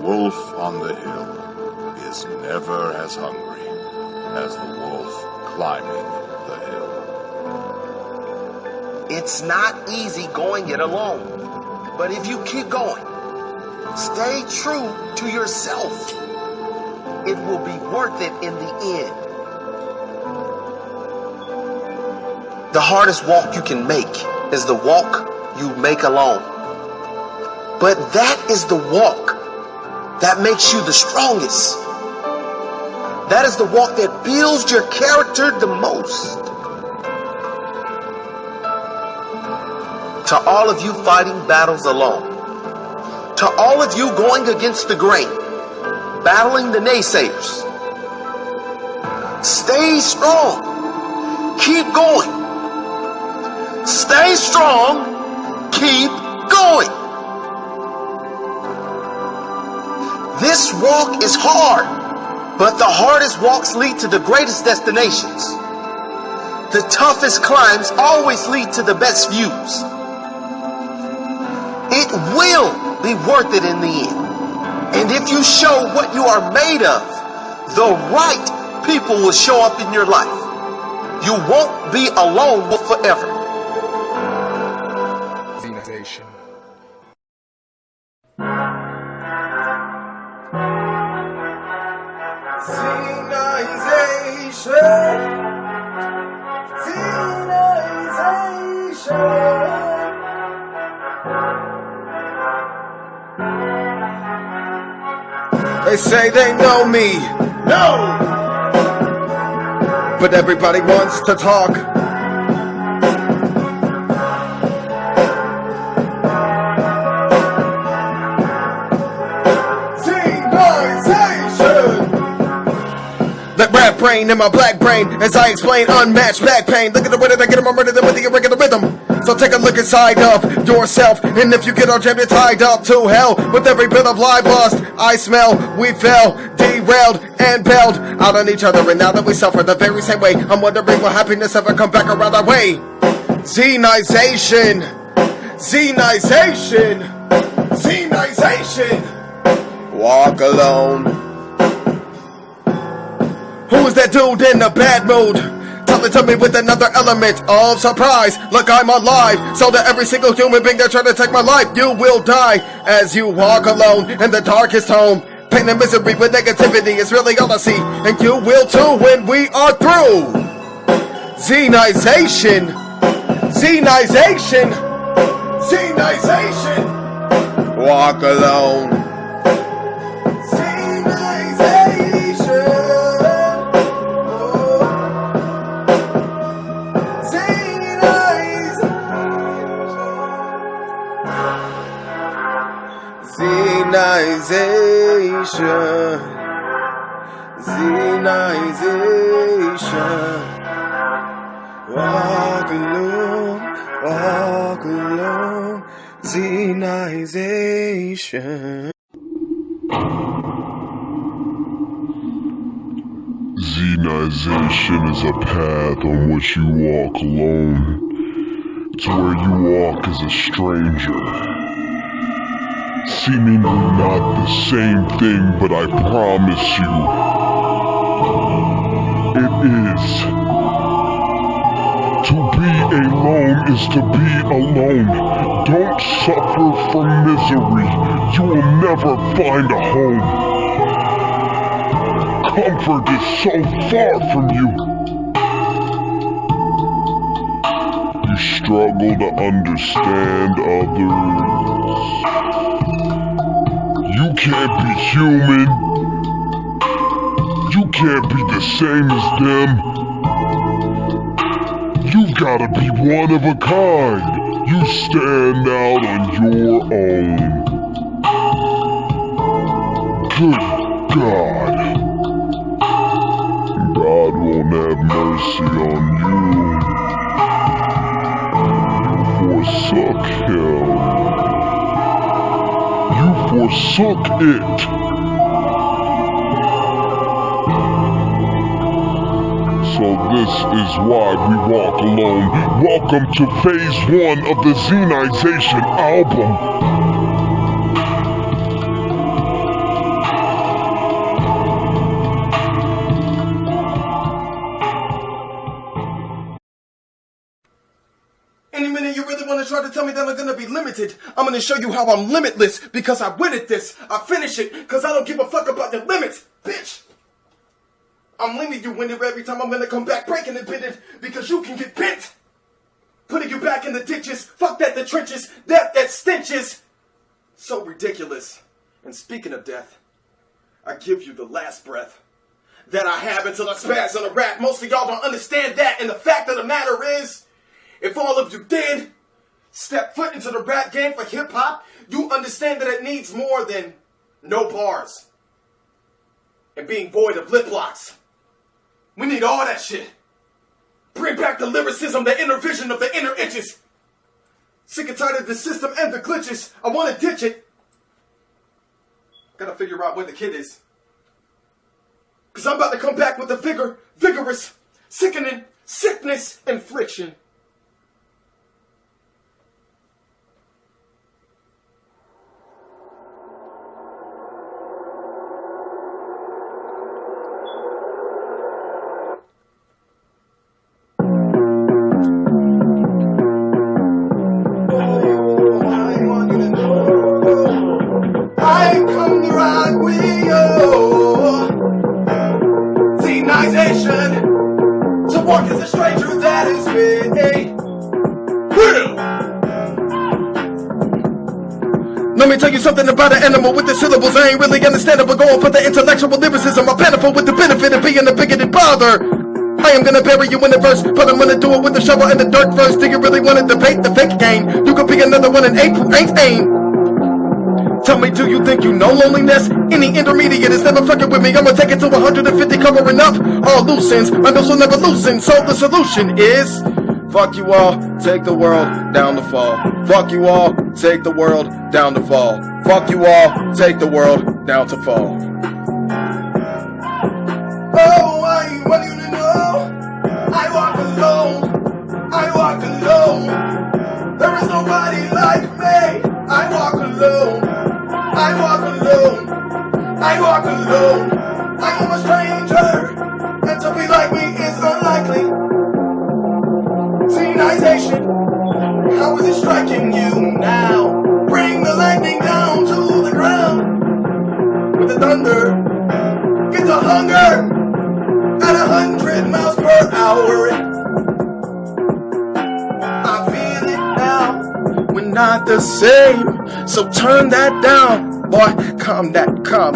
wolf on the hill is never as hungry as the wolf climbing the hill. It's not easy going it alone, but if you keep going, stay true to yourself, it will be worth it in the end. The hardest walk you can make is the walk you make alone. But that is the walk that makes you the strongest. That is the walk that builds your character the most. To all of you fighting battles alone, to all of you going against the grain, battling the naysayers, stay strong. Keep going. Stay strong. Keep going. This walk is hard, but the hardest walks lead to the greatest destinations. The toughest climbs always lead to the best views. It will be worth it in the end. And if you show what you are made of, the right people will show up in your life. You won't be alone forever. XENIZATION. They say they know me, no, but everybody wants to talk. That rap brain in my black brain, as I explain unmatched back pain. Look at the way that I get them, I'm ready with the irregular rhythm. So take a look inside of yourself, and if you get all jammed, you're tied up to hell. With every bit of live lust I smell, we fell, derailed, and bailed out on each other. And now that we suffer the very same way, I'm wondering will happiness ever come back around our way? XENIZATION, XENIZATION, XENIZATION. Walk alone. Who is that dude in a bad mood? Tell it to me with another element of surprise. Look, I'm alive, so to every single human being that try to take my life, you will die as you walk alone in the darkest home. Pain and misery with negativity is really all I see, and you will too when we are through. XENIZATION, XENIZATIOn, XENIZATION. Walk alone. XENIZATION, XENIZATION. Walk alone, walk alone. XENIZATION. XENIZATION is a path on which you walk alone. It's where you walk as a stranger. Seemingly not the same thing, but I promise you, it is. To be alone is to be alone. Don't suffer from misery. You will never find a home. Comfort is so far from you. You struggle to understand others. You can't be human. You can't be the same as them. You've gotta be one of a kind. You stand out on your own. Good God. God won't have mercy on you. You forsook Him. You forsook it. So this is why we walk alone. Welcome to phase 1 of the XENIZATION album. gonna be limited. I'm gonna show you how I'm limitless because I win at this. I finish it because I don't give a fuck about the limits, bitch. I'm leaving you winded every time I'm gonna come back breaking and bended because you can get bent. Putting you back in the ditches, fuck that, the trenches, that stenches. So ridiculous. And speaking of death, I give you the last breath that I have until I spaz on a rap. Most of y'all don't understand that, and the fact of the matter is, if all of you did step foot into the rap game for hip-hop, you understand that it needs more than no bars and being void of lip locks. We need all that shit. Bring back the lyricism, the inner vision of the inner itches. Sick and tired of the system and the glitches. I want to ditch it. Gotta figure out where the kid is. Cause I'm about to come back with the vigorous, sickening, sickness, and friction. To walk as a stranger that is me. Let me tell you something about an animal with the syllables. I ain't really understandable. Going for the intellectual lyricism. I'm benefit with the benefit of being a bigoted bother. I am gonna bury you in the verse, but I'm gonna do it with the shovel and the dirt first. Do you really wanna debate the fake game? You could be another one in April, ain't aim. Tell me, do you think you know loneliness? Any intermediate is never fucking with me. I'ma take it to 150, covering up all loose ends. My nose will never loosen, so the solution is fuck you all, take the world down to fall. Fuck you all, take the world down to fall. Fuck you all, take the world down to fall. Oh, I want you to know I walk alone. I walk alone. There is nobody like me. I walk alone. I walk alone, I walk alone. I am a stranger, and to be like me is unlikely. XENIZATION, how is it striking you now? Bring the lightning down to the ground. With the thunder, get the hunger at 100 miles per hour. I feel it now, we're not the same. So turn that down, boy, calm that down.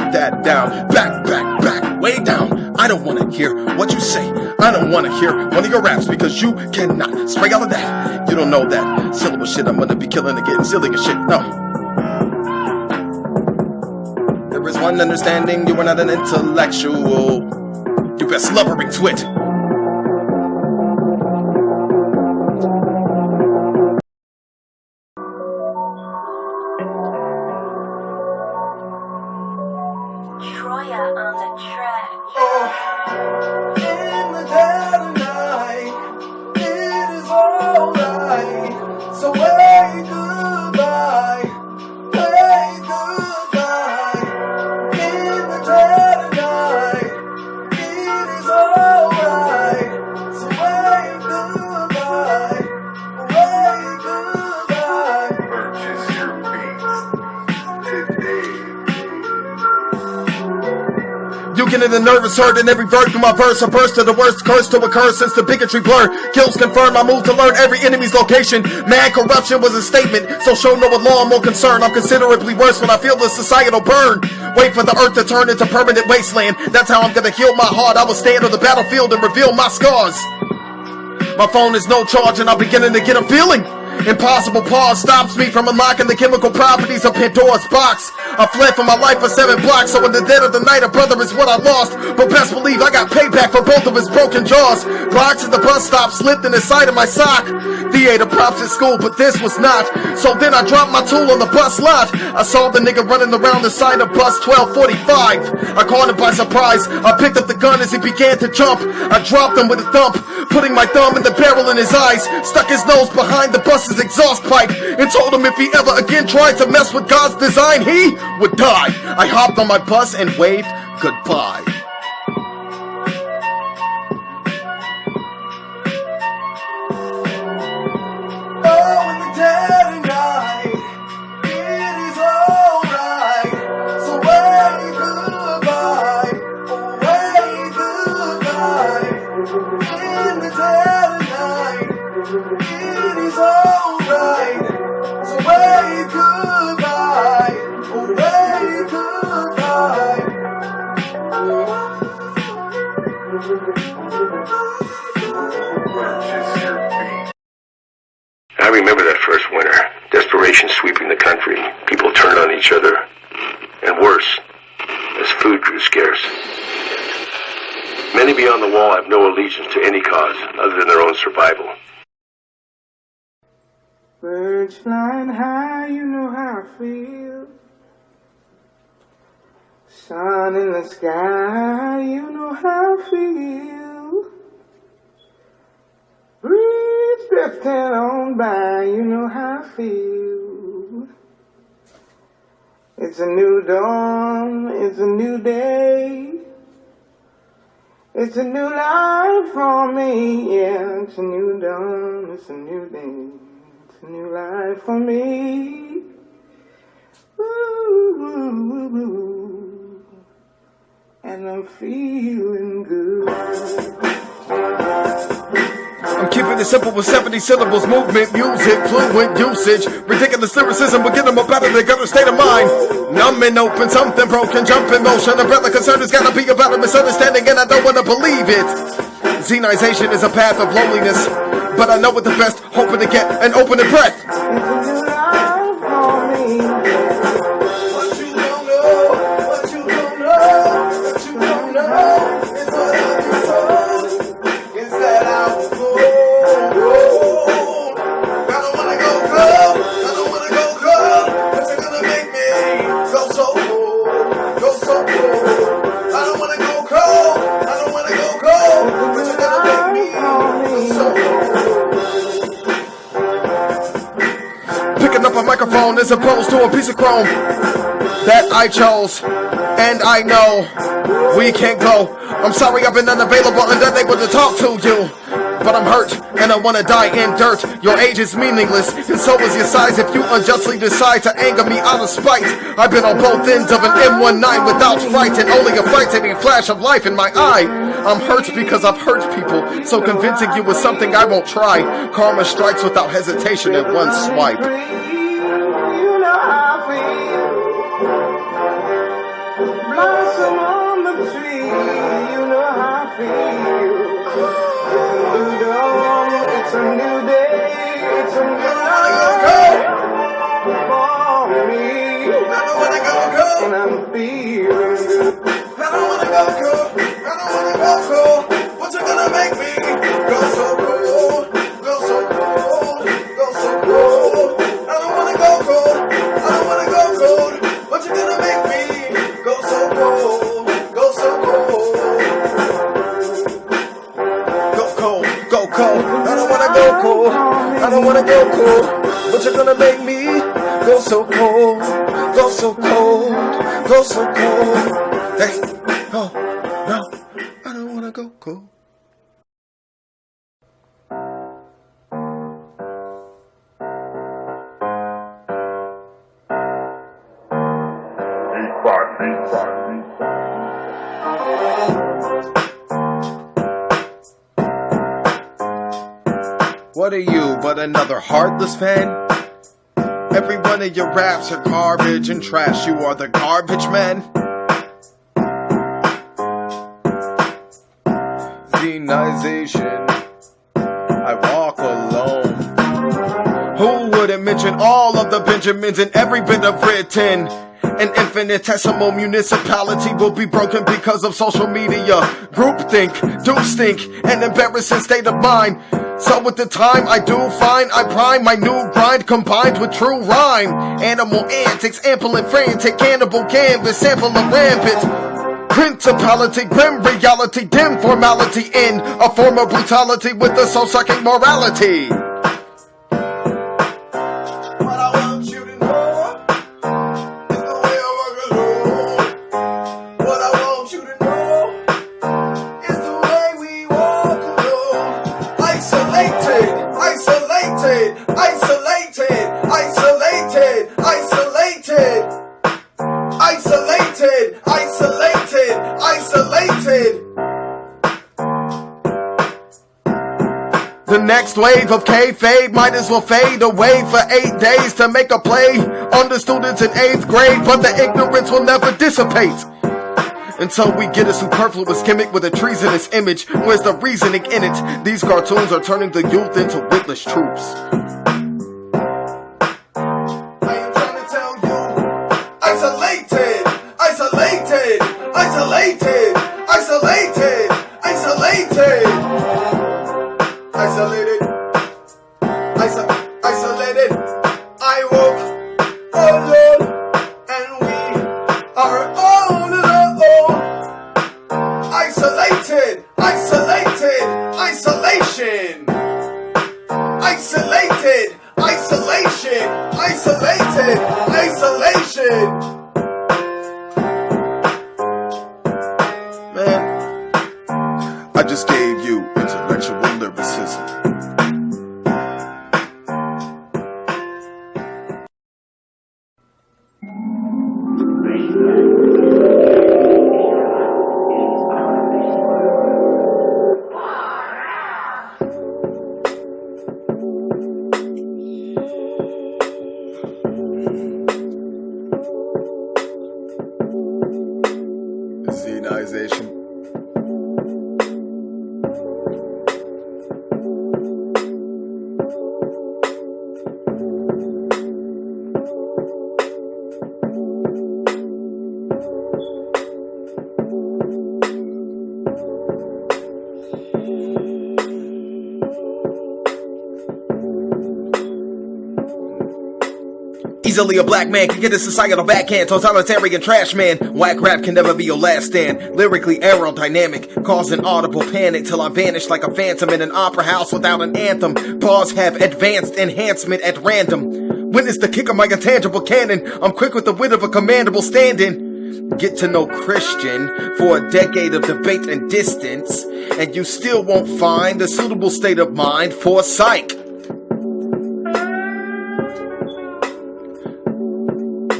Back, way down. I don't wanna hear what you say. I don't wanna hear one of your raps because you cannot spray all of that. You don't know that syllable shit. I'm gonna be killing and getting silly and shit. No. There is one understanding, you are not an intellectual. You best slubbering twit. On the track. Oh, in the dead of night, it is alright. So wave goodbye, wave goodbye. In the dead of night, it is alright. So wave goodbye, wave goodbye. Purchase your beats today. You get in the nervous hurt in every verse from my verse. I burst to the worst curse to occur since the bigotry blur. Kills confirm I move to learn every enemy's location. Mad corruption was a statement, so show no alarm or concern. I'm considerably worse when I feel the societal burn. Wait for the earth to turn into permanent wasteland. That's how I'm gonna heal my heart. I will stand on the battlefield and reveal my scars. My phone is no charge and I'm beginning to get a feeling. Impossible pause stops me from unlocking the chemical properties of Pandora's box. I fled for my life for 7 blocks, so in the dead of the night a brother is what I lost. But best believe I got payback for both of his broken jaws. Blocks at the bus stop slipped in the side of my sock. Theater props at school, but this was not. So then I dropped my tool on the bus lot. I saw the nigga running around the side of bus 1245. I caught him by surprise. I picked up the gun as he began to jump. I dropped him with a thump, putting my thumb in the barrel in his eyes. Stuck his nose behind the bus's exhaust pipe and told him if he ever again tried to mess with God's design, he would die. I hopped on my bus and waved goodbye. Oh, in the dead of night. each other, and worse, as food grew scarce. Many beyond the wall have no allegiance to any cause other than their own survival. Birds flying high, you know how I feel. Sun in the sky, you know how I feel. Breeze drifting on by, you know how I feel. It's a new dawn, it's a new day. It's a new life for me, yeah. It's a new dawn, it's a new day. It's a new life for me. Ooh, and I'm feeling good. I'm keeping it simple with 70 syllables, movement, music, fluent usage. Ridiculous lyricism, but get them up out of their gutter state of mind. Numb and open, something broken, jump in motion. A breath of concern has gotta be about a misunderstanding, and I don't wanna believe it. XENIZATIOn is a path of loneliness, but I know it the best, hoping to get an opening breath. It's a new life for me. What you don't know, what you don't know, what you don't know is what I've been told, is that I will go. I don't wanna go cold, I don't wanna go cold, but you're gonna make me go so cold, go so cold. I don't wanna go cold, I don't wanna go cold, but you're gonna make me go so cold. Picking up a microphone as opposed to a piece of chrome that I chose, and I know we can't go. I'm sorry I've been unavailable and unable to talk to you, but I'm hurt and I wanna die in dirt. Your age is meaningless and so is your size if you unjustly decide to anger me out of spite. I've been on both ends of an M19 without fright and only a frightening flash of life in my eye. I'm hurt because I've hurt people, so convincing you is something I won't try. Karma strikes without hesitation at one swipe. You know how I feel. Blossom on the tree, you know how I feel. It's a new dawn, it's a new day, it's a new life for me. I don't wanna go cold, And I'm feeling good. I don't wanna go cold, I don't wanna go cold. What you gonna make me go so cold, go so cold, go so cold. I don't wanna go cold, I don't wanna go cold. What you gonna make me go so cold, go so cold. Go cold, go cold. I don't wanna go cold, I don't wanna go cold. But you're gonna make me go so cold, go so cold, go so cold. Hey, oh, no, I don't wanna go cold. What are you, but another heartless fan? Every one of your raps are garbage and trash. You are the garbage man. XENIZATION, I walk alone. Who wouldn't mention all of the Benjamins in every bit of written? An infinitesimal municipality will be broken because of social media, groupthink, do stink, an embarrassing state of mind. So with the time I do find, I prime my new grind combined with true rhyme. Animal antics, ample and frantic, cannibal canvas, sample of rampant. Principality, grim reality, dim formality in a form of brutality with a soul-sucking morality. What I want you to know is the way I walk alone. What I want you to know is the way we walk alone. Isolated, isolated, isolated, isolated, isolated, isolated, isolated, isolated. The next wave of kayfabe might as well fade away for 8 days to make a play on the students in 8th grade, but the ignorance will never dissipate until we get a superfluous gimmick with a treasonous image. Where's the reasoning in it? These cartoons are turning the youth into witless troops. I am trying to tell you isolated, isolated, isolated, isolated, isolated, isolated, isolated. I woke alone, and we are all alone. Isolated, isolated, isolation. Isolated, isolation, isolated, isolation. Man, I just gave you intellectual lyricism. XENIZATION. Easily a black man can get a societal backhand, totalitarian trash man. Whack rap can never be your last stand. Lyrically aerodynamic, causing audible panic till I vanish like a phantom in an opera house without an anthem. Bars have advanced enhancement at random. Witness the kick of my intangible cannon. I'm quick with the wit of a commandable stand-in. Get to know Christian for a decade of debate and distance, and you still won't find a suitable state of mind for Psych.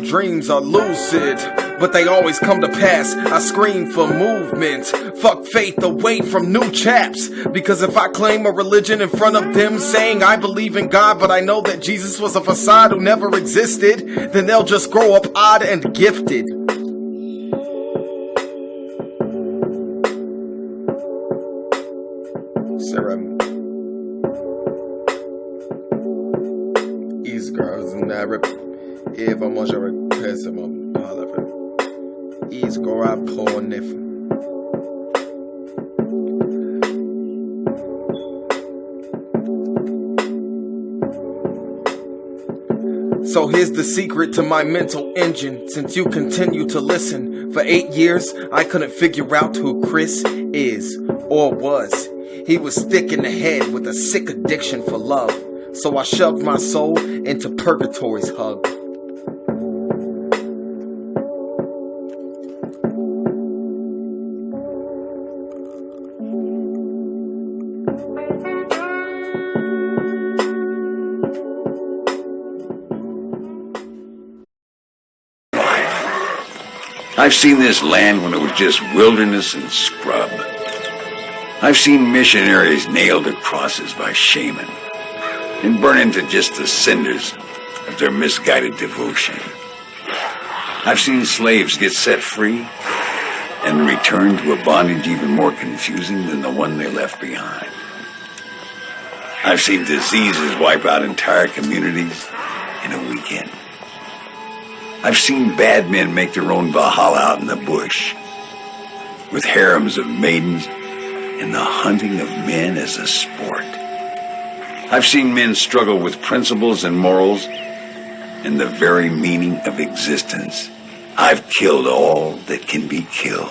Dreams are lucid, but they always come to pass. I scream for movement, fuck faith away from new chaps. Because if I claim a religion in front of them saying I believe in God, but I know that Jesus was a facade who never existed, then they'll just grow up odd and gifted. Sarah, easy girls and I rip. Eva może represem on palawę. I zgora ponyw. So here's the secret to my mental engine. Since you continue to listen, for 8 years I couldn't figure out who Chris is or was. He was thick in the head with a sick addiction for love. So I shoved my soul into purgatory's hug. I've seen this land when it was just wilderness and scrub. I've seen missionaries nailed to crosses by shaman and burn into just the cinders of their misguided devotion. I've seen slaves get set free and return to a bondage even more confusing than the one they left behind. I've seen diseases wipe out entire communities in a weekend. I've seen bad men make their own Valhalla out in the bush, with harems of maidens and the hunting of men as a sport. I've seen men struggle with principles and morals and the very meaning of existence. I've killed all that can be killed.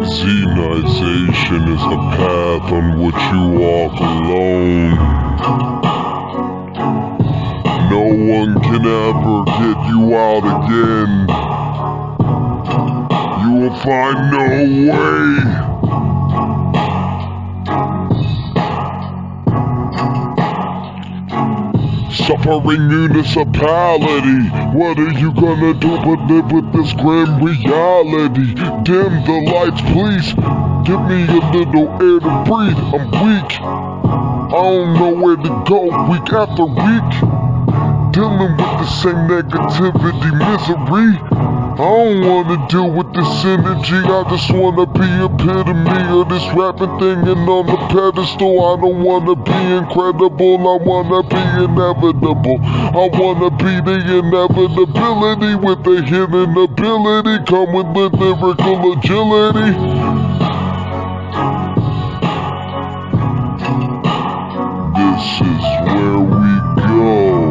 XENIZATION is a path on which you walk alone. No one can ever get you out again. You will find no way. Suffering municipality, what are you gonna do but live with this grim reality? Dim the lights, please. Give me a little air to breathe. I'm weak. I don't know where to go week after week. dealing with the same negativity, misery. I don't wanna deal with this energy, I just wanna be epitome of this rapping thing and on the pedestal. I don't wanna be incredible, I wanna be inevitable. I wanna be the inevitability with the hidden ability, come with the lyrical agility. This is where we go.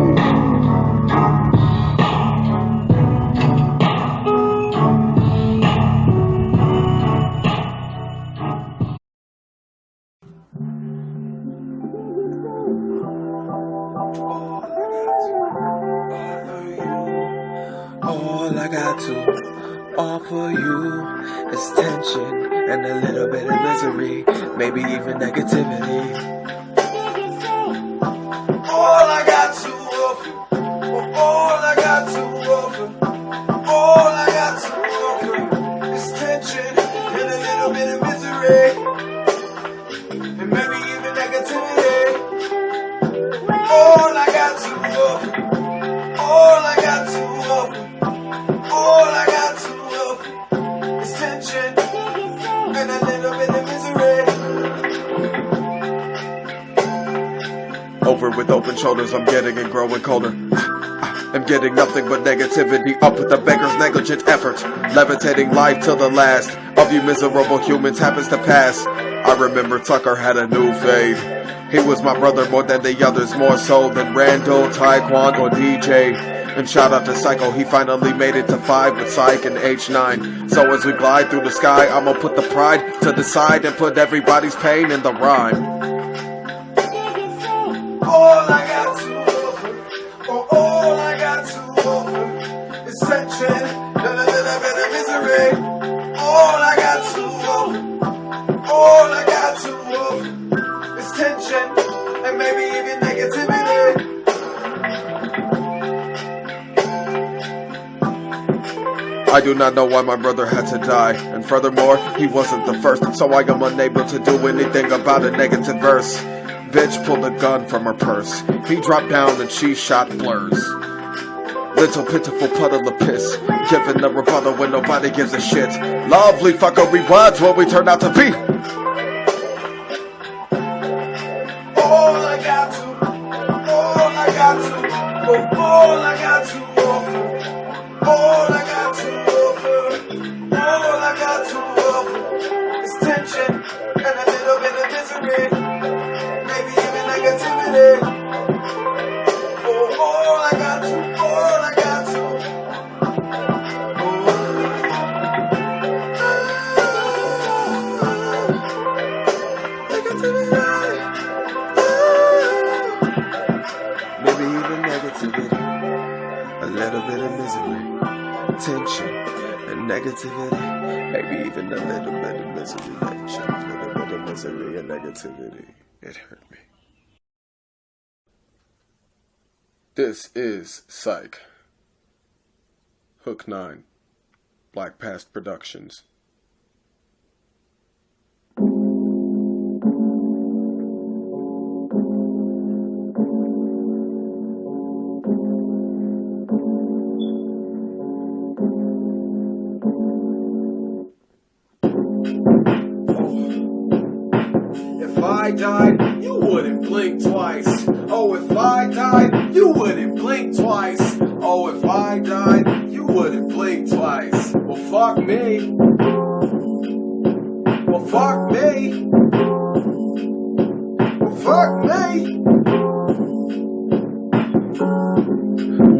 All I got to offer you is tension and a little bit of misery, maybe even negativity. All I got to offer, all I got to offer, all I got to offer is tension and a little bit of misery, and maybe even negativity. All I got to offer, all I got to offer, all I got to offer is tension and a little bit of misery. Over with open shoulders, I'm getting and growing colder. I'm getting nothing but negativity up with the beggar's negligent effort, levitating life till the last of you miserable humans happens to pass. I remember Tucker had a new fade. He was my brother more than the others, more so than Randall, Taekwon, or DJ. And shout out to Psycho, he finally made it to 5 with Psych and H9. So as we glide through the sky, I'ma put the pride to the side and put everybody's pain in the rhyme. All I got to offer, or all I got to offer is tension and a little bit of misery. All I got to offer, all I got to offer is tension and maybe even negativity. I do not know why my brother had to die, and furthermore, he wasn't the first, so I am unable to do anything about a negative verse. Bitch pulled a gun from her purse. He dropped down and she shot blurs. Little pitiful puddle of piss, giving a rebuttal when nobody gives a shit. Lovely fuckery was what we turned out to be. All I got to, all I got to, all I got to offer, all I got to offer, all I got to offer is tension and a little bit of misery, maybe even negativity. Oh, all I got to, all I got to. Maybe even negativity, a little bit of misery, tension, and negativity, maybe even a little bit of misery, tension, a little bit of misery and negativity. It hurt me. This is Psych. Hook 9, Black Past Productions. If I died, you wouldn't blink twice. Oh, if I died, you wouldn't blink twice. Oh, if I died, you wouldn't blink twice. Well, fuck me. Well, fuck me. Well, fuck me.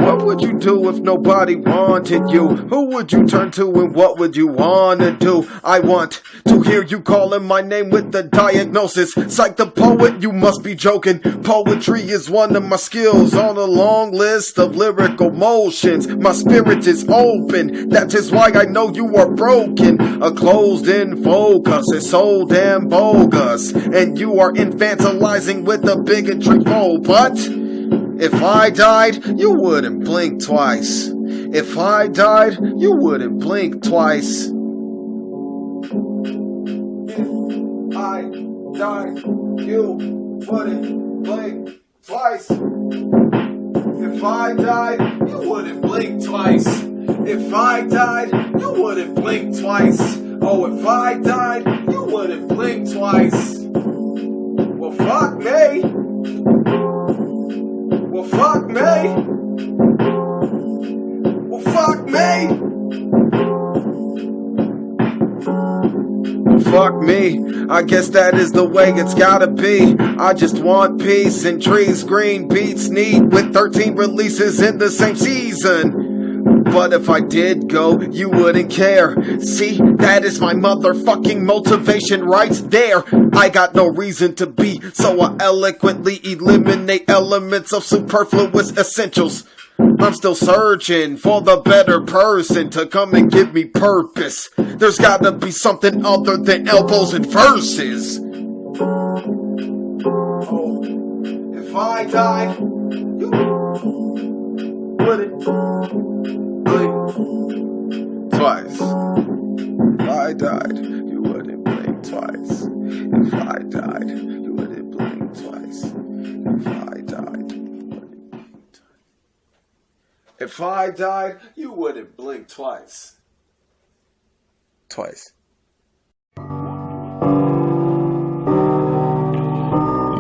What would you do if nobody wanted you? Who would you turn to and what would you wanna do? I want to hear you calling my name with the diagnosis. Psych the poet, you must be joking. Poetry is one of my skills on a long list of lyrical motions. My spirit is open, that is why I know you are broken. A closed-in focus is so damn bogus, and you are infantilizing with a bigotry foe. But if I died, you wouldn't blink twice. If I died, you wouldn't blink twice. If I died, you wouldn't blink twice. If If I died, you wouldn't blink twice. If I died, you wouldn't blink twice. Oh, if I died, you wouldn't blink twice. Well, fuck me. Well, fuck me. Well, fuck me. Fuck me, I guess that is the way it's gotta be. I just want peace and trees, green beats neat with 13 releases in the same season. But if I did go, you wouldn't care. See, that is my motherfucking motivation right there. I got no reason to be, so I eloquently eliminate elements of superfluous essentials. I'm still searching for the better person to come and give me purpose. There's gotta be something other than elbows and verses. Oh, if I died, you wouldn't blink twice. If I died, you wouldn't blink twice. If I died, you wouldn't blink twice. If I died. If I died, you wouldn't blink twice. Twice.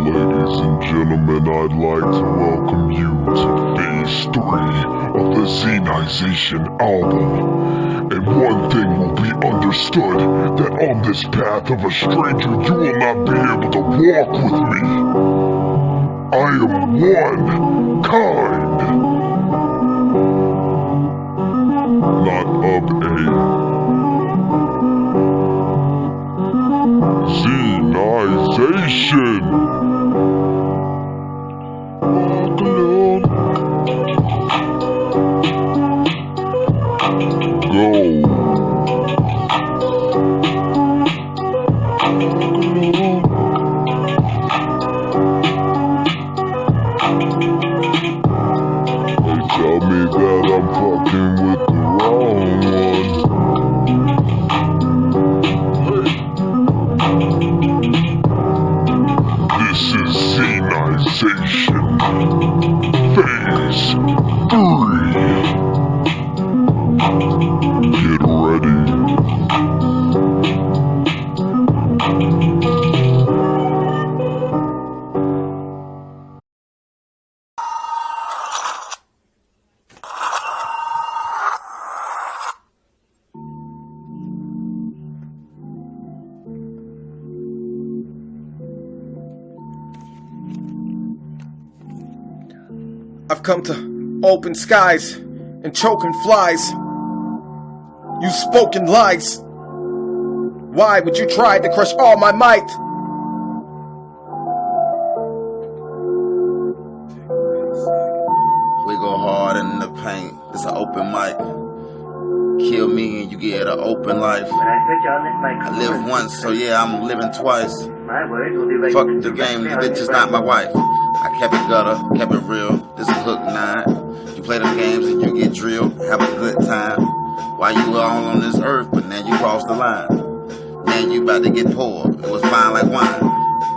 Ladies and gentlemen, I'd like to welcome you to Phase 3 of the XENIZATION album. And one thing will be understood, that on this path of a stranger, you will not be able to walk with me. I am one kind. Not of a XENIZATION. Walk alone. Go. They tell me that I'm fucking with the wrong one. This is XENIZATION Phase 3. Get ready. I've come to open skies and choking flies. You spoken lies. Why would you try to crush all my might? We go hard in the paint. It's an open mic. Kill me and you get an open life. I live once, so yeah, I'm living twice. Fuck the game, this bitch is not my wife. I kept it gutter, kept it real. This is hook 9. You play them games and you get drilled. Have a good time. While you were all on this earth, but now you crossed the line. Now you about to get poured. It was fine like wine.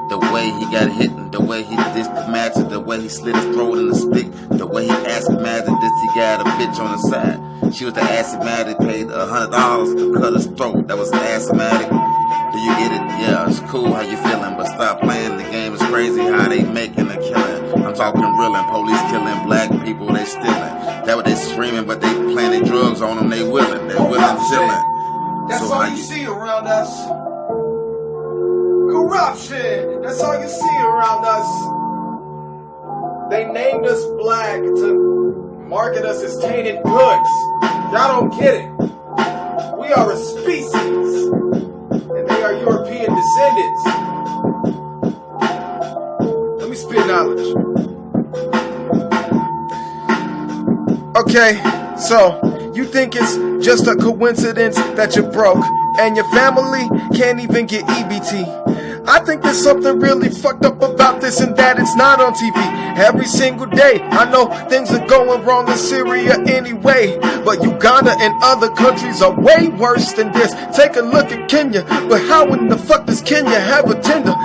The way he got hit and the way he dissed the match, the way he slit his throat in the stick, the way he asthmatic this he got a bitch on the side. She was the asthmatic, paid $100 to cut his throat. That was asthmatic. Do you get it? Yeah, it's cool how you feeling, but stop playing. The game is crazy how they making a killing. I'm talking reeling, police killing black people, they stealing. That what they screaming, but they planting drugs on them, they willing, chilling. That's So all how you see around us. Corruption. That's all you see around us. They named us black to market us as tainted goods. Y'all don't get it. We are a species, and they are European descendants. Let me spit knowledge. Okay, so you think it's just a coincidence that you're broke and your family can't even get EBT? I think there's something really fucked up about this and that it's not on TV every single day. I know things are going wrong in Syria anyway, but Uganda and other countries are way worse than this. Take a look at Kenya, but how in the fuck does Kenya have a tender?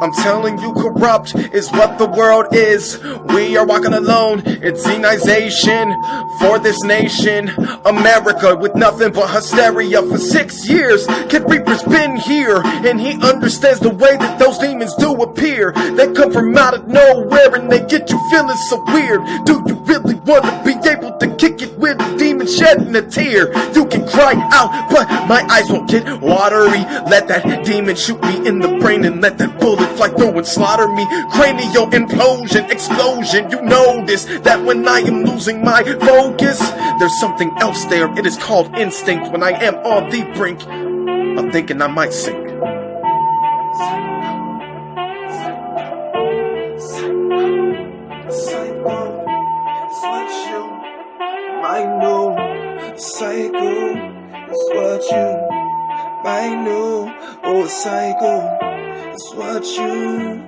I'm telling you, corrupt is what the world is. We are walking alone. It's XENIZATION for this nation, America, with nothing but hysteria for 6 years. Kid Reaper's been here, and he understands the way that those demons do appear. They come from out of nowhere, and they get you feeling so weird. Do you really want to be able to kick it with a demon shedding a tear? You can cry out, but my eyes won't get watery. Let that demon shoot me in the brain, and let that bullet fly through and slaughter me. Cranial implosion, explosion. You notice that when I am losing my focus, there's something else there. It is called instinct. When I am on the brink of thinking I might sink. Psycho, it's what you might know. Psycho, it's what you might know. Oh, psycho, it's what you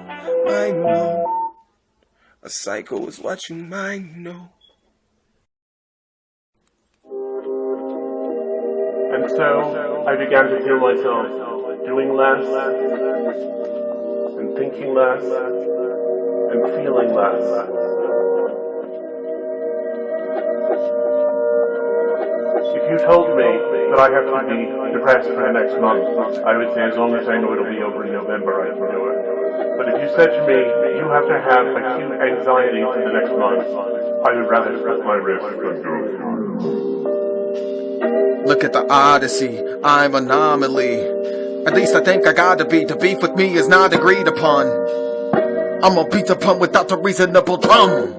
might know. A psycho is what you might know. And so I began to feel myself doing less, and thinking less, and feeling less. If you told me that I have to be depressed for the next month, I would say as long as I know it'll be over in November, I can do it. But if you said to me, you have to have acute anxiety for the next month, I would rather split my wrist than do it. Look at the odyssey, I'm anomaly. At least I think I gotta be. The beef with me is not agreed upon. I'ma beat the pun without the reasonable drum.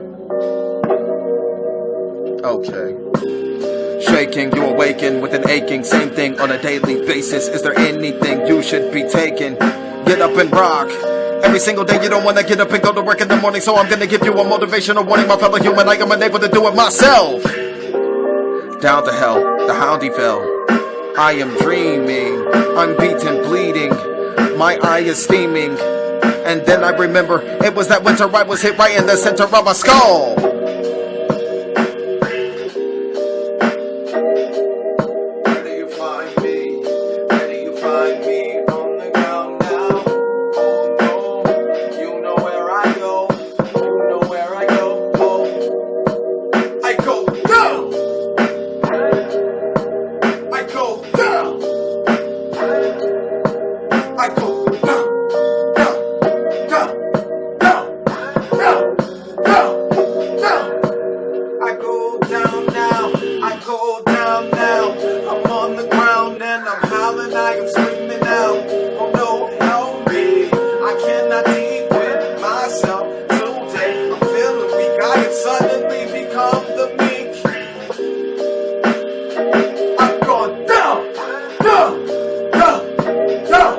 Okay. Shaking, you awaken with an aching. Same thing on a daily basis. Is there anything you should be taking? Get up and rock. Every single day you don't wanna get up and go to work in the morning, so I'm gonna give you a motivational warning, my fellow human. I am unable to do it myself. Down to hell, the houndy fell. I am dreaming, I'm beaten, bleeding. My eye is steaming. And then I remember it was that winter I was hit right in the center of my skull. Where do you find me? Where do you find me? On the ground now. Oh no, you know where I go. You know where I go. Oh, I go down. I go down. I go down. I go down now, I go down now. I'm on the ground and I'm howling, I am screaming out. Oh no, help me, I cannot deal with myself today. I'm feeling weak, I have suddenly become the meek. I'm going down, down, down, down,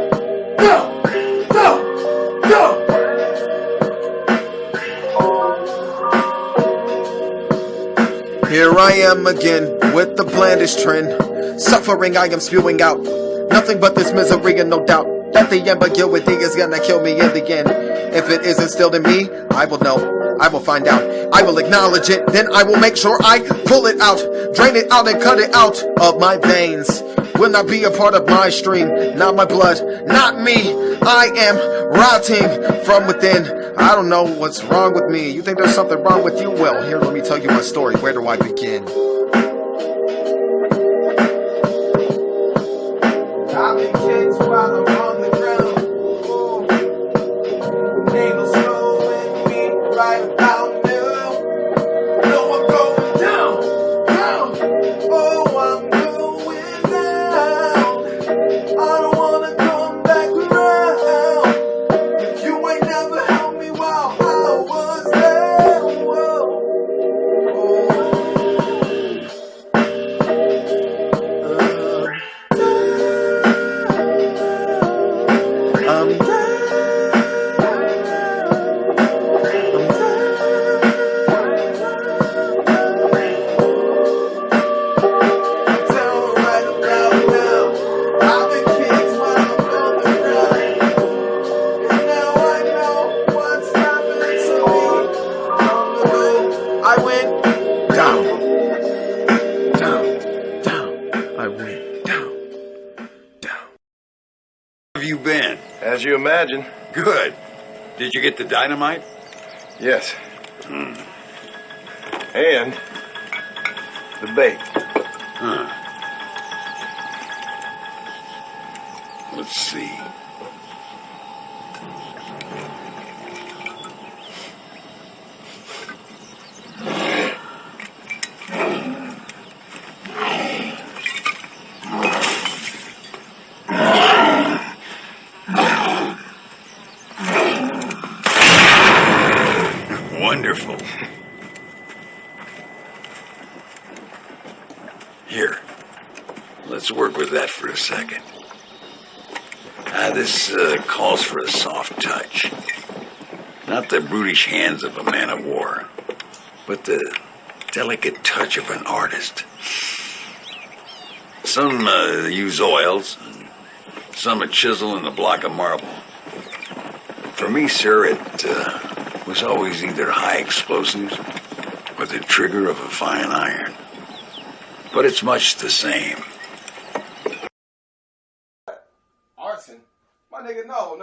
down, down, down. Here I am again with the blandish trend. Suffering I am spewing out. Nothing but this misery and no doubt that the ambiguity is gonna kill me in the end. If it is instilled in me, I will know. I will find out. I will acknowledge it. Then I will make sure I pull it out. Drain it out and cut it out of my veins. Will not be a part of my stream. Not my blood. Not me. I am rotting from within. I don't know what's wrong with me. You think there's something wrong with you? Well, here, let me tell you my story. Where do I begin? I've been kicked while I'm on the ground. Name is slowing me right about now. No, I'm going down, down. Oh, I'm going down. I don't wanna come back around. If you ain't never helped me while I was down. Whoa. I'm down. Have you been? As you imagine. Good. Did you get the dynamite? Yes. And the bait. Huh. Let's see. Wonderful. Here, let's work with that for a second. This calls for a soft touch. Not the brutish hands of a man of war, but the delicate touch of an artist. Some use oils, and some a chisel and a block of marble. For me, sir, it was always either high explosives or the trigger of a fine iron. But it's much the same. Arson? My nigga, no.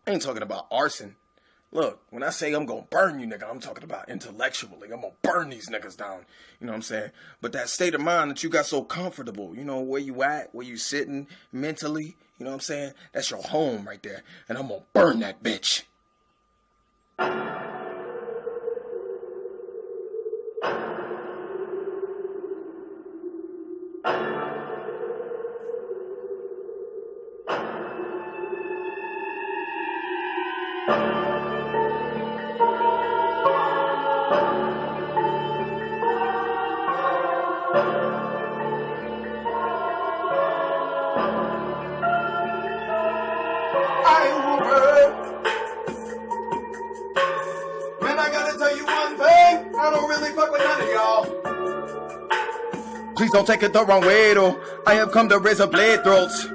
I ain't talking about arson. Look, when I say I'm gonna burn you, nigga, I'm talking about intellectually. I'm gonna burn these niggas down. You know what I'm saying? But that state of mind that you got so comfortable, you know, where you at, where you sitting mentally, you know what I'm saying? That's your home right there. And I'm gonna burn that bitch. Please don't take it the wrong way, though. I have come to razor blade throats.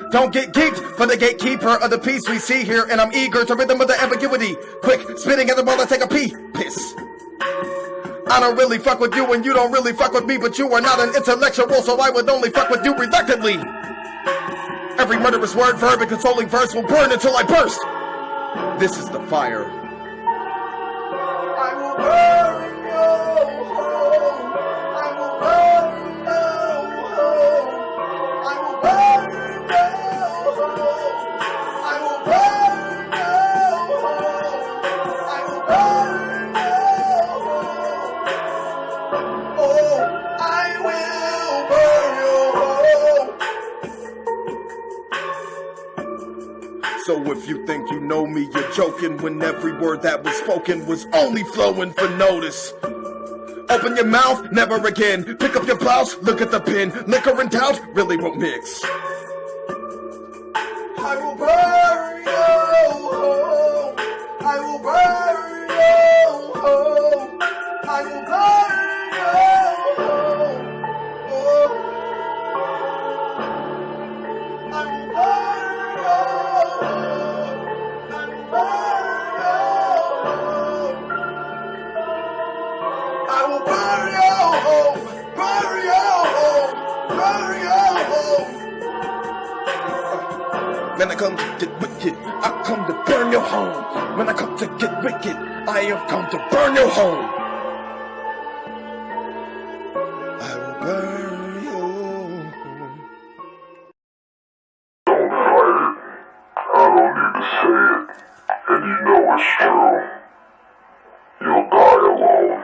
Don't get geeked for the gatekeeper of the peace we see here, and I'm eager to rhythm of the ambiguity. Quick, spitting at the ball to take a piss. I don't really fuck with you, and you don't really fuck with me, but you are not an intellectual, so I would only fuck with you reluctantly. Every murderous word, verb, and consoling verse will burn until I burst. This is the fire. I will burn you home. I will burn you home. I will burn you home. I will burn you home. I will burn you home. Oh, I will burn you home. So if you think you know me, you're joking when every word that was spoken was only flowing for notice. Open your mouth, never again. Pick up your blouse, look at the pin. Liquor and doubt really won't mix. I will burn you home. I will burn you home. I will burn you home. Oh. I will burn you home. I will burn you home. I will burn you home. Burn you home. Burn you home. When I come to get wicked, I come to burn your home. When I come to get wicked, I have come to burn your home. I will burn you home. Don't fight it. I don't need to say it. And you know it's true. You'll die alone.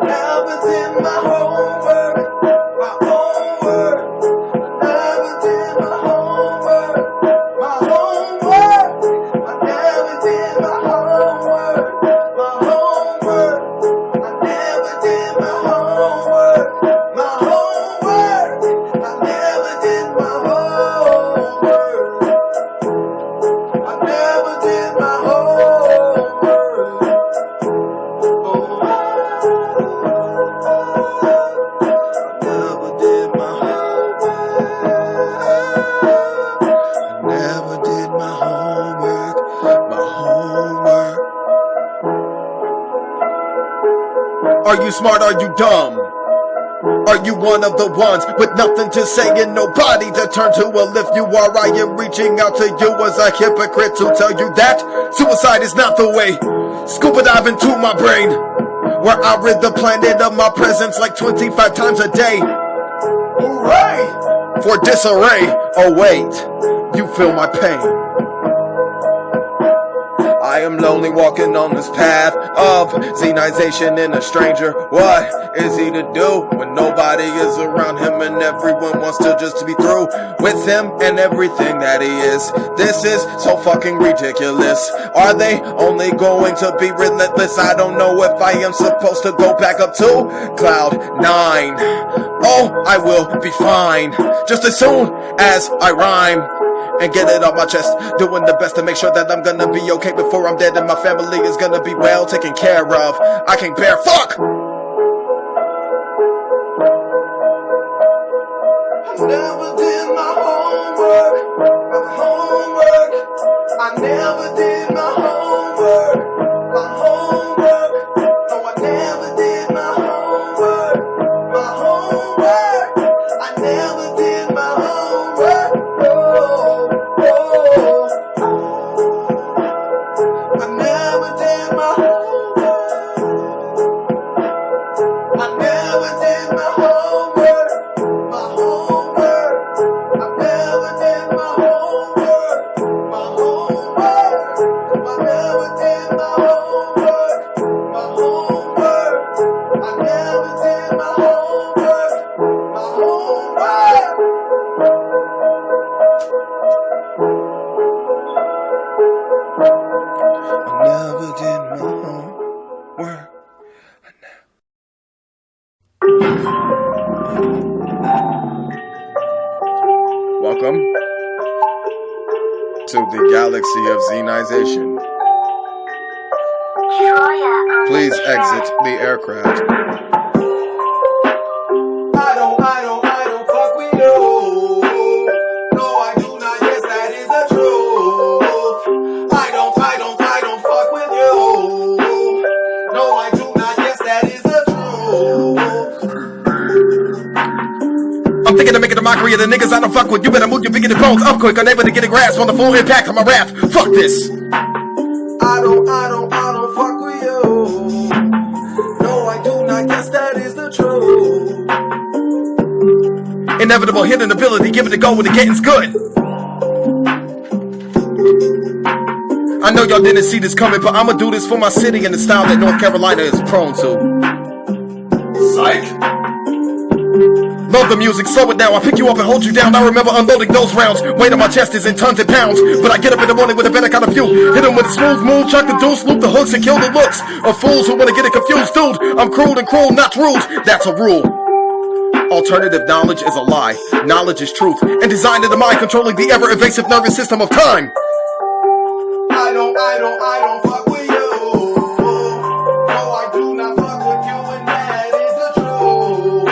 Now it's in my homework, my Are you smart? Are you dumb? Are you one of the ones with nothing to say and nobody to turn to? Well, if you are, I am reaching out to you as a hypocrite to tell you that suicide is not the way. Scuba dive into my brain, where I rid the planet of my presence like 25 times a day. Hooray! For disarray. Oh wait, you feel my pain. I am lonely walking on this path of xenization in a stranger. What is he to do when nobody is around him and everyone wants to just be through with him and everything that he is? This is so fucking ridiculous. Are they only going to be relentless? I don't know if I am supposed to go back up to cloud 9. Oh, I will be fine just as soon as I rhyme and get it off my chest, doing the best to make sure that I'm gonna be okay before I'm dead and my family is gonna be well taken care of. I can't bear fuck! I never did my homework. I never did my homework. No, I never did my homework. I never did my homework. I never did my homework. I never did my homework. I never did my homework. I never did my homework. I never did my homework. Welcome to the galaxy of xenization. Please exit the aircraft. I don't fuck with you. No, I do not. Yes, that is the truth. I don't fuck with you. No, I do not. Yes, that is the truth. I'm thinking of making a mockery of the niggas I don't fuck with. You better move your bigoted bones up quick, unable to get a grasp on the full impact of my wrath. Fuck this! I don't fuck with you. No, I do not. Yes, that is the truth. Inevitable hidden ability, give it a go when the getting's good. I know y'all didn't see this coming, but I'ma do this for my city in the style that North Carolina is prone to. Psych. Love the music, slow it down. I pick you up and hold you down. I remember unloading those rounds. Weight on my chest is in tons and pounds, but I get up in the morning with a better kind of view. Hit them with a smooth move, chuck the deuce, loop the hooks, and kill the looks of fools who wanna get it confused. Dude, I'm crude and cruel, not rude. That's a rule. Alternative knowledge is a lie. Knowledge is truth, and designed in the mind, controlling the ever-evasive nervous system of time. I don't fuck with you. No, I do not fuck with you, and that is the truth.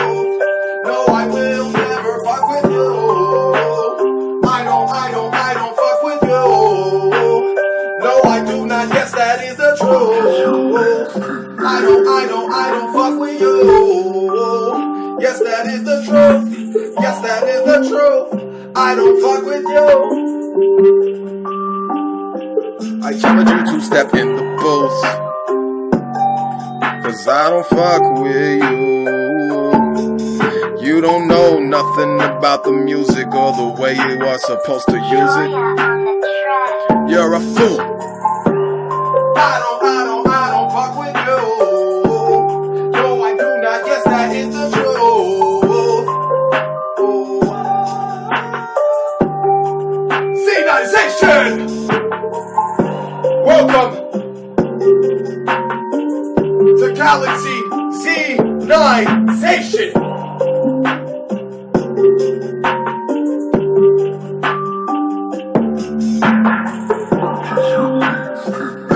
No, I will never fuck with you. I don't fuck with you. No, I do not. Yes, that is the truth. I don't fuck with you. Yes, that is the truth. Yes, that is the truth. I don't fuck with you. I challenge you to step in the booth, 'cause I don't fuck with you. You don't know nothing about the music or the way you are supposed to use it. You're a fool. I don't fuck with you. No, I do not. Yes, that is the truth. XENIZATION! Welcome to Galaxy XENIZATION!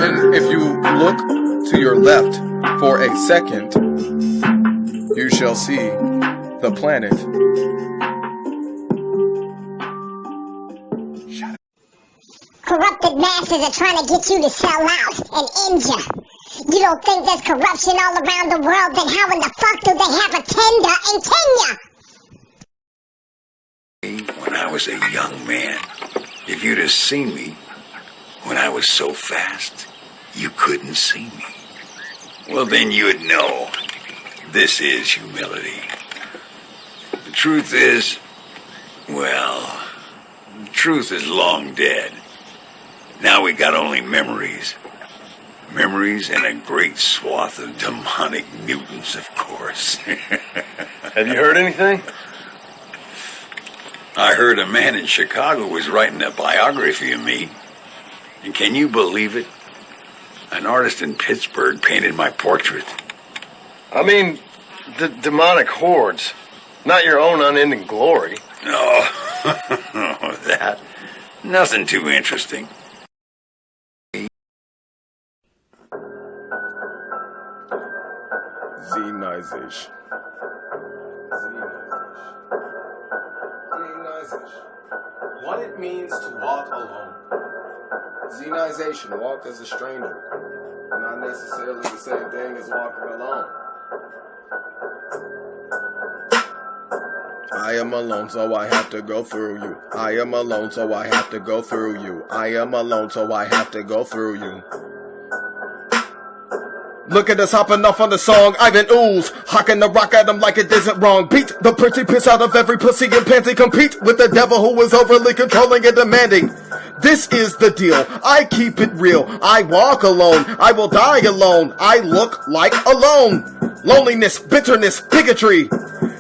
And if you look to your left for a second, you shall see the planet. Corrupted masses are trying to get you to sell out and end ya. You don't think there's corruption all around the world, then how in the fuck do they have a tender in Kenya? When I was a young man, if you'd have seen me when I was so fast, you couldn't see me. Well, then you'd know this is humility. The truth is, well, the truth is long dead. Now we got only memories. Memories and a great swath of demonic mutants, of course. Have you heard anything? I heard a man in Chicago was writing a biography of me. And can you believe it? An artist in Pittsburgh painted my portrait. I mean, the demonic hordes, not your own unending glory. No, that. Nothing too interesting. XENIZATION. What it means to walk alone. XENIZATION, walk as a stranger. Not necessarily the same thing as walking alone. I am alone, so I have to go through you. I am alone, so I have to go through you. I am alone, so I have to go through you. Look at us hopping off on the song, Ivan Ooze, hocking the rock at him like it isn't wrong. Beat the pretty piss out of every pussy and pansy. Compete with the devil who is overly controlling and demanding. This is the deal, I keep it real. I walk alone, I will die alone. I look like alone. Loneliness, bitterness, bigotry.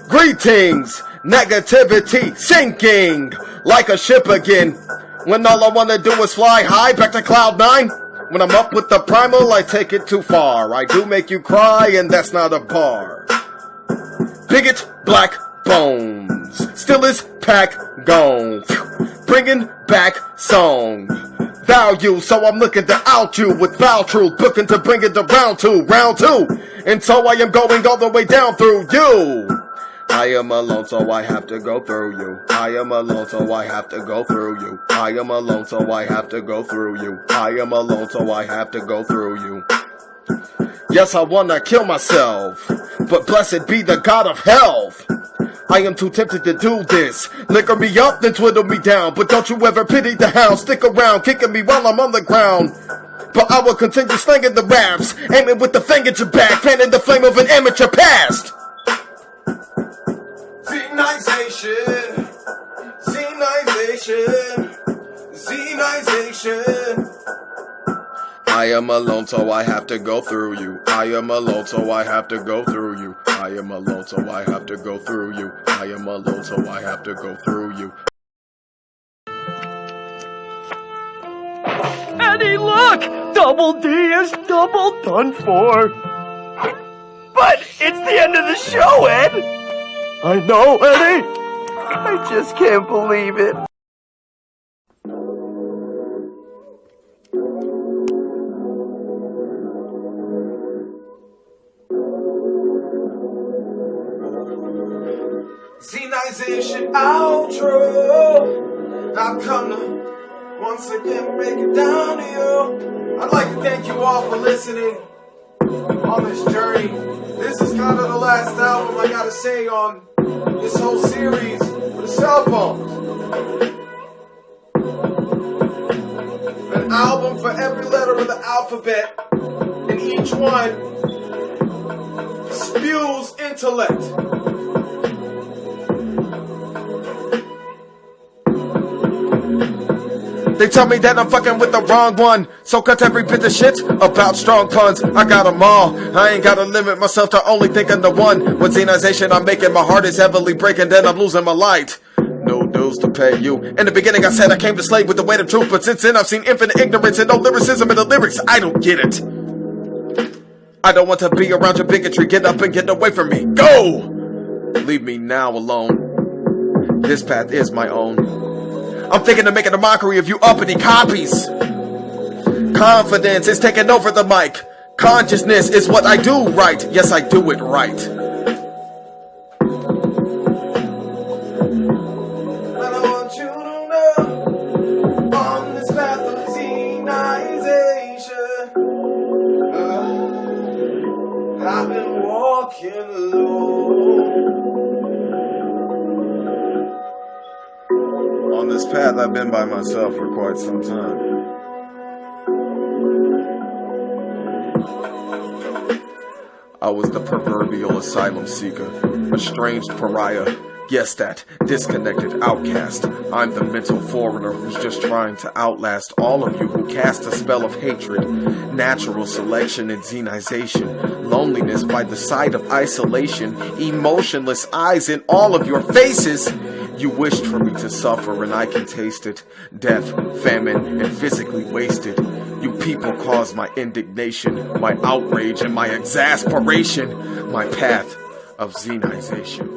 Greetings, negativity, sinking like a ship again. When all I wanna do is fly high back to cloud 9. When I'm up with the primal, I take it too far. I do make you cry, and that's not a bar. Bigot, black bones. Still is pack gone. Bringing back song. Value, so I'm looking to out you with foul truth. Looking to bring it to round two. And so I am going all the way down through you. I am alone, so I have to go through you. I am alone, so I have to go through you. I am alone, so I have to go through you. I am alone, so I have to go through you. Yes, I wanna kill myself, but blessed be the God of health. I am too tempted to do this. Liquor me up, then twiddle me down. But don't you ever pity the hound. Stick around, kicking me while I'm on the ground. But I will continue slinging the raps, aiming with the thing at your back, fanning the flame of an amateur past. XENIZATION, XENIZATION, XENIZATION. I am alone, so I have to go through you. I am alone, so I have to go through you. I am alone, so I have to go through you. I am alone, so I have to go through you. Eddie, look! Double D is double done for. But it's the end of the show, Ed! I know, Eddie! I just can't believe it. XENIZATION outro. I've come to once again make it down to you. I'd like to thank you all for listening on this journey. This is kind of the last album I gotta say on this whole series for the cell phones. An album for every letter of the alphabet, and each one spews intellect. They tell me that I'm fucking with the wrong one, so cut every bit of shit about strong puns. I got them all. I ain't gotta limit myself to only thinking the one. With XENIZATION, I'm making my heart is heavily breaking, then I'm losing my light. No dues to pay you. In the beginning I said I came to slay with the weight of truth, but since then I've seen infinite ignorance and no lyricism in the lyrics. I don't get it. I don't want to be around your bigotry. Get up and get away from me. Go! Leave me now alone. This path is my own. I'm thinking of making a mockery of you uppity copies. Confidence is taking over the mic. Consciousness is what I do right. Yes, I do it right. But I want you to know, on this path of XENIZATION, this path, I've been by myself for quite some time. I was the proverbial asylum seeker, a estranged pariah. Yes, that disconnected outcast. I'm the mental foreigner who's just trying to outlast all of you who cast a spell of hatred, natural selection and xenization, loneliness by the side of isolation, emotionless eyes in all of your faces. You wished for me to suffer and I can taste it. Death, famine, and physically wasted. You people caused my indignation, my outrage, and my exasperation. My path of xenization.